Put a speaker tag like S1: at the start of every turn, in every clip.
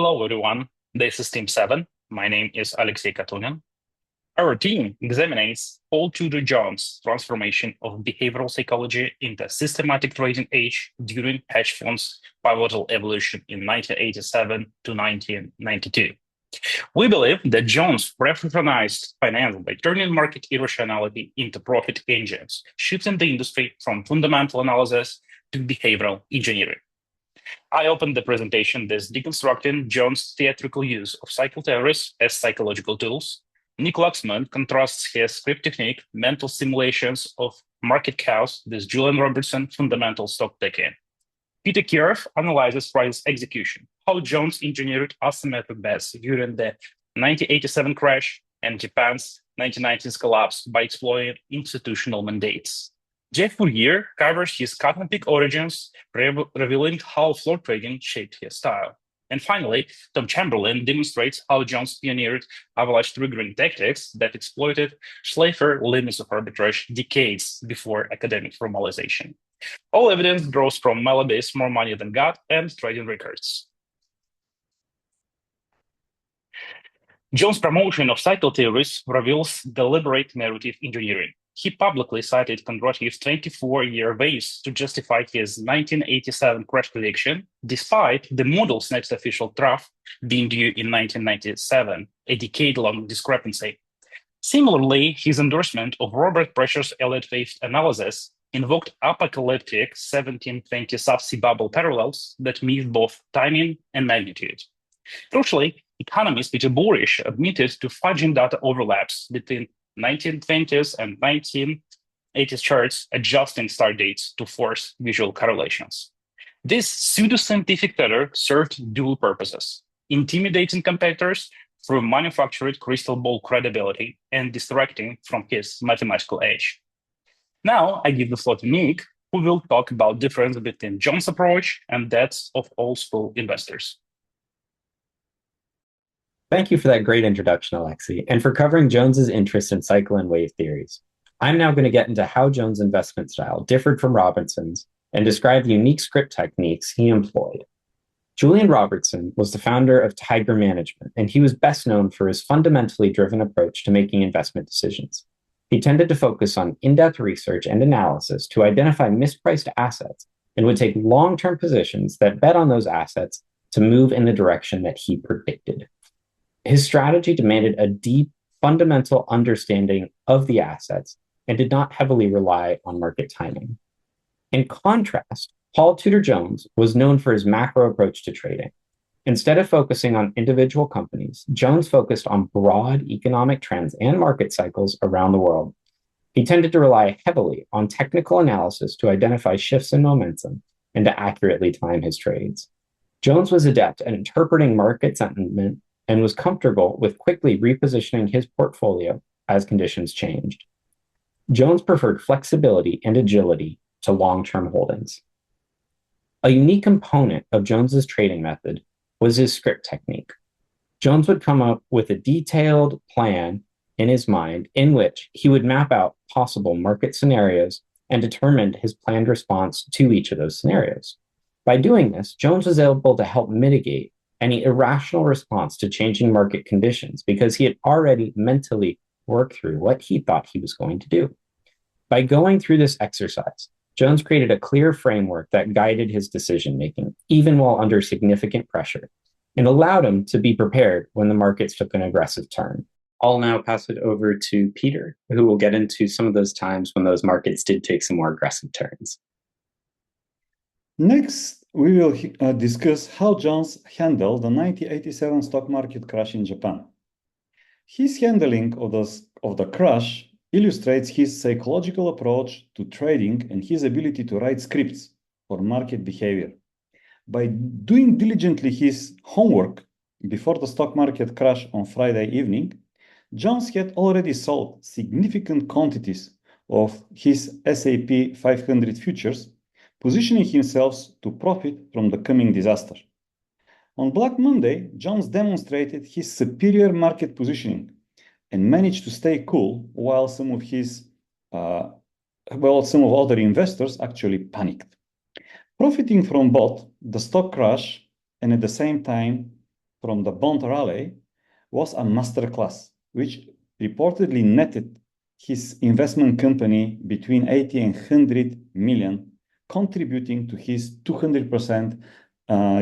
S1: Hello, everyone. This is Team 7. My name is Alexey Katunin. Our team examines Paul Tudor Jones' transformation of behavioral psychology into systematic trading age during hedge funds' pivotal evolution in 1987 to 1992. We believe that Jones revolutionized finance by turning market irrationality into profit engines, shifting the industry from fundamental analysis to behavioral engineering. I opened the presentation thus deconstructing Jones' theatrical use of cycle theories as psychological tools. Nick Luxman contrasts his script technique, mental simulations of market chaos with Julian Robertson fundamental stock picking. Peter Kiev analyzes price execution, how Jones engineered asymmetric bets during the 1987 crash and Japan's 1990s collapse by exploiting institutional mandates. Jeff Fourier covers his cut and pick origins, revealing how floor trading shaped his style. And finally, Tom Chamberlain demonstrates how Jones pioneered avalanche triggering tactics that exploited Schleifer limits of arbitrage decades before academic formalization. All evidence draws from Malaby's More Money Than God and trading records. Jones' promotion of cycle theories reveals deliberate narrative engineering. He publicly cited Kondratyev's 24-year race to justify his 1987 crash prediction, despite the model's next official trough being due in 1997, a decade-long discrepancy. Similarly, his endorsement of Robert Prescher's Elliott-Wave analysis invoked apocalyptic 1720 subsea bubble parallels that miss both timing and magnitude. Crucially, economist Peter Borish admitted to fudging data overlaps between 1920s and 1980s charts, adjusting start dates to force visual correlations. This pseudoscientific theater served dual purposes: intimidating competitors through manufactured crystal ball credibility and distracting from his mathematical edge. Now I give the floor to Nick, who will talk about the difference between Jones' approach and that of old school investors.
S2: Thank you for that great introduction, Alexei, and for covering Jones's interest in cycle and wave theories. I'm now going to get into how Jones' investment style differed from Robertson's and describe the unique script techniques he employed. Julian Robertson was the founder of Tiger Management, and he was best known for his fundamentally driven approach to making investment decisions. He tended to focus on in-depth research and analysis to identify mispriced assets and would take long-term positions that bet on those assets to move in the direction that he predicted. His strategy demanded a deep, fundamental understanding of the assets and did not heavily rely on market timing. In contrast, Paul Tudor Jones was known for his macro approach to trading. Instead of focusing on individual companies, Jones focused on broad economic trends and market cycles around the world. He tended to rely heavily on technical analysis to identify shifts in momentum and to accurately time his trades. Jones was adept at interpreting market sentiment and was comfortable with quickly repositioning his portfolio as conditions changed. Jones preferred flexibility and agility to long-term holdings. A unique component of Jones's trading method was his script technique. Jones would come up with a detailed plan in his mind in which he would map out possible market scenarios and determine his planned response to each of those scenarios. By doing this, Jones was able to help mitigate any irrational response to changing market conditions because he had already mentally worked through what he thought he was going to do. By going through this exercise, Jones created a clear framework that guided his decision-making, even while under significant pressure, and allowed him to be prepared when the markets took an aggressive turn. I'll now pass it over to Peter, who will get into some of those times when those markets did take some more aggressive turns.
S3: Next, we will discuss how Jones handled the 1987 stock market crash in Japan. His handling of the crash illustrates his psychological approach to trading and his ability to write scripts for market behavior. By doing diligently his homework before the stock market crash on Friday evening, Jones had already sold significant quantities of his S&P 500 futures, positioning himself to profit from the coming disaster. On Black Monday, Jones demonstrated his superior market positioning and managed to stay cool while some of other investors actually panicked. Profiting from both the stock crash and at the same time from the bond rally was a masterclass, which reportedly netted his investment company between 80 and 100 million, contributing to his 200%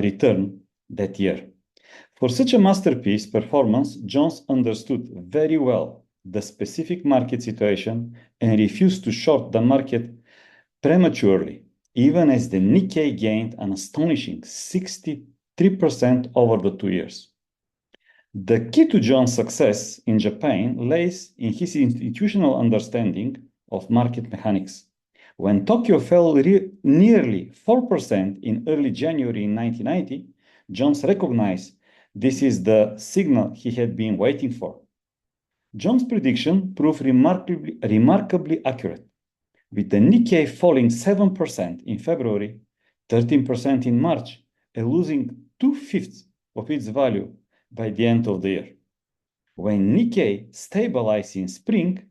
S3: return that year. For such a masterpiece performance, Jones understood very well the specific market situation and refused to short the market prematurely, even as the Nikkei gained an astonishing 63% over the 2 years. The key to Jones' success in Japan lays in his institutional understanding of market mechanics. When Tokyo fell nearly 4% in early January in 1990, Jones recognized this is the signal he had been waiting for. Jones' prediction proved remarkably accurate, with the Nikkei falling 7% in February, 13% in March, and losing 2/5 of its value by the end of the year. When Nikkei stabilized in spring,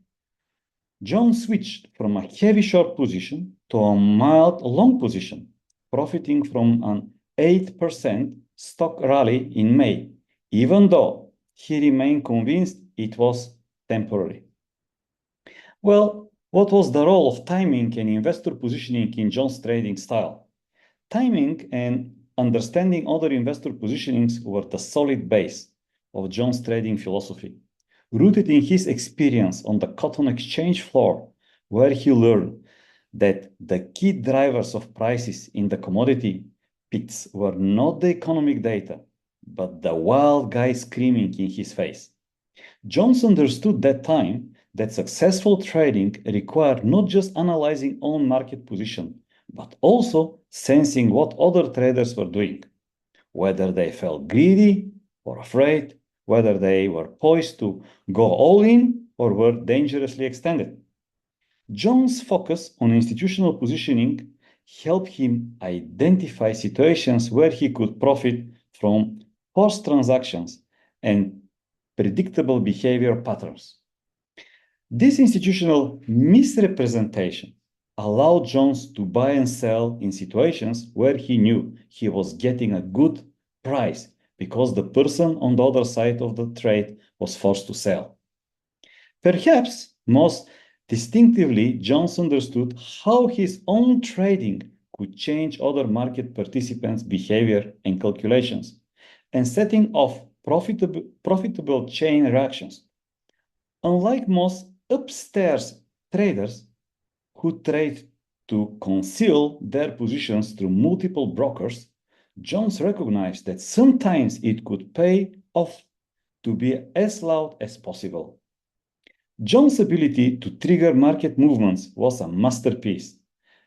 S3: Jones switched from a heavy short position to a mild long position, profiting from an 8% stock rally in May, even though he remained convinced it was temporary. Well, what was the role of timing and investor positioning in Jones' trading style? Timing and understanding other investor positionings were the solid base of Jones' trading philosophy, rooted in his experience on the cotton exchange floor, where he learned that the key drivers of prices in the commodity pits were not the economic data, but the wild guy screaming in his face. Jones understood that time that successful trading required not just analyzing own market position, but also sensing what other traders were doing, whether they felt greedy or afraid, whether they were poised to go all in or were dangerously extended. Jones' focus on institutional positioning helped him identify situations where he could profit from forced transactions and predictable behavior patterns. This institutional misrepresentation allowed Jones to buy and sell in situations where he knew he was getting a good price because the person on the other side of the trade was forced to sell. Perhaps most distinctively, Jones understood how his own trading could change other market participants' behavior and calculations, and setting off profitable chain reactions. Unlike most upstairs traders who trade to conceal their positions through multiple brokers, Jones recognized that sometimes it could pay off to be as loud as possible. Jones' ability to trigger market movements was a masterpiece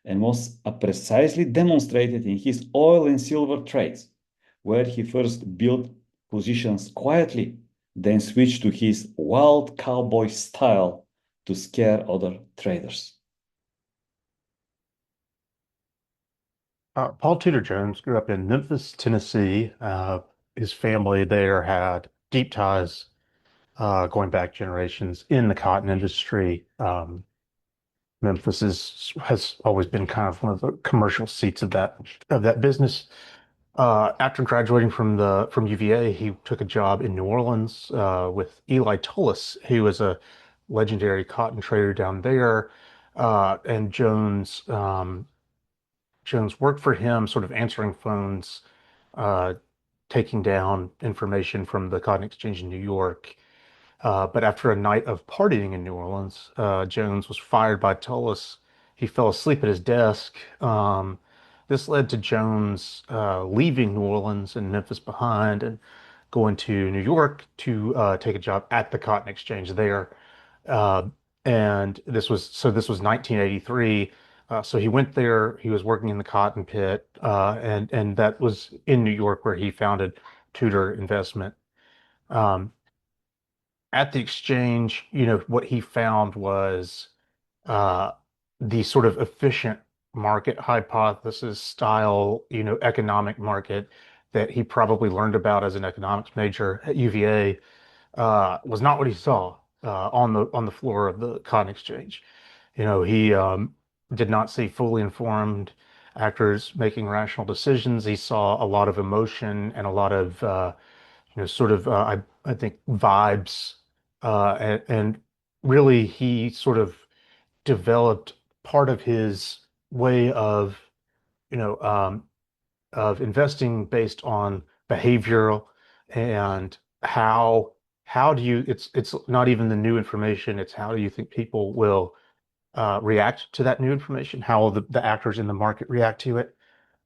S3: and was precisely demonstrated in his oil and silver trades, where he first built positions quietly, then switched to his wild cowboy style to scare other traders.
S4: Paul Tudor Jones grew up in Memphis, Tennessee. His family there had deep ties going back generations in the cotton industry. Memphis has always been kind of one of the commercial seats of that business. After graduating from UVA, he took a job in New Orleans with Eli Tullis, who was a legendary cotton trader down there. And Jones worked for him, sort of answering phones, uh, taking down information from the Cotton Exchange in New York. But after a night of partying in New Orleans, Jones was fired by Tullis. He fell asleep at his desk. This led to Jones leaving New Orleans and Memphis behind and going to New York to take a job at the Cotton Exchange there. Uh, and this was 1983. So he went there. He was working in the cotton pit, and that was in New York where he founded Tudor Investment. Um, at the exchange, what he found was uh, the sort of efficient market hypothesis style, economic market that he probably learned about as an economics major at UVA was not what he saw on the floor of the cotton exchange. He did not see fully informed actors making rational decisions. He saw a lot of emotion and a lot of sort of I think vibes, and really he sort of developed part of his way you know, um, of investing based on behavioral and how do you it's not even the new information, it's how do you think people will react to that new information, how will the actors in the market react to it.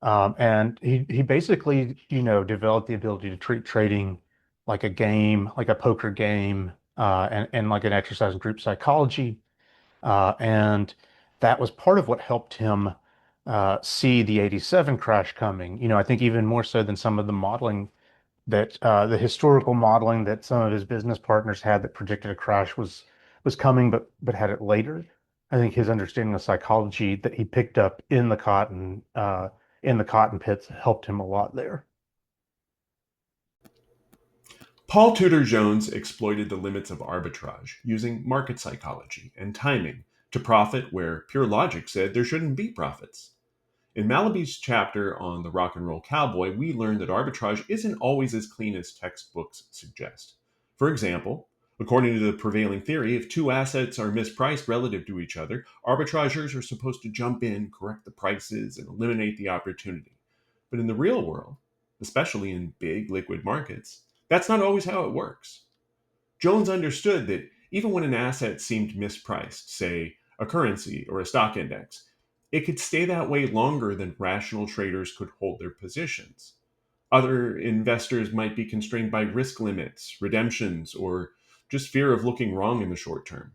S4: And he basically, developed the ability to treat trading like a game, like a poker game, and like an exercise in group psychology. And that was part of what helped him see the 87 crash coming. I think even more so than some of the modeling that the historical modeling that some of his business partners had that predicted a crash was coming, but had it later. I think his understanding of psychology that he picked up in the cotton pits helped him a lot there.
S5: Paul Tudor Jones exploited the limits of arbitrage using market psychology and timing to profit where pure logic said there shouldn't be profits. In Malaby's chapter on the rock and roll cowboy, we learned that arbitrage isn't always as clean as textbooks suggest. For example, according to the prevailing theory, if two assets are mispriced relative to each other, arbitrageurs are supposed to jump in, correct the prices, and eliminate the opportunity. But in the real world, especially in big liquid markets, that's not always how it works. Jones understood that even when an asset seemed mispriced, say a currency or a stock index, it could stay that way longer than rational traders could hold their positions. Other investors might be constrained by risk limits, redemptions, or just fear of looking wrong in the short term.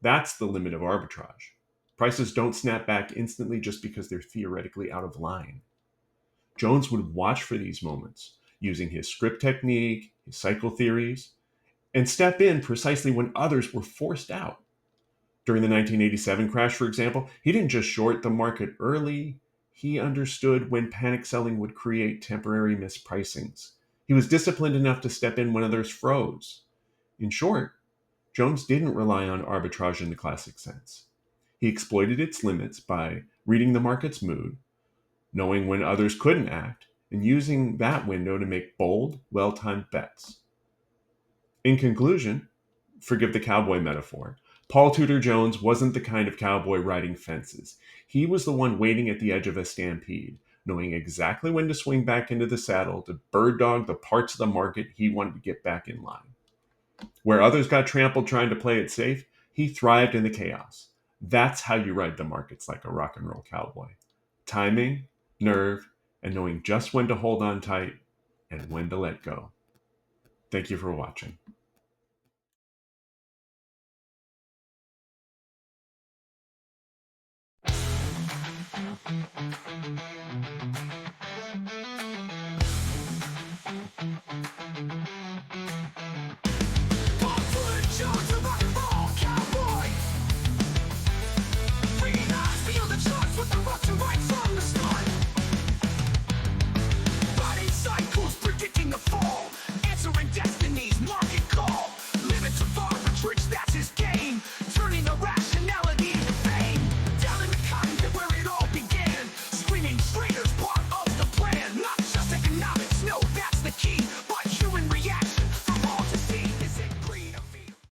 S5: That's the limit of arbitrage. Prices don't snap back instantly just because they're theoretically out of line. Jones would watch for these moments, using his script technique, his cycle theories, and step in precisely when others were forced out. During the 1987 crash, for example, he didn't just short the market early, he understood when panic selling would create temporary mispricings. He was disciplined enough to step in when others froze. In short, Jones didn't rely on arbitrage in the classic sense. He exploited its limits by reading the market's mood, knowing when others couldn't act, and using that window to make bold, well timed bets. In conclusion, forgive the cowboy metaphor, Paul Tudor Jones wasn't the kind of cowboy riding fences. He was the one waiting at the edge of a stampede, knowing exactly when to swing back into the saddle to bird dog the parts of the market he wanted to get back in line. Where others got trampled trying to play it safe, he thrived in the chaos. That's how you ride the markets like a rock and roll cowboy. Timing, nerve, and knowing just when to hold on tight and when to let go. Thank you for watching.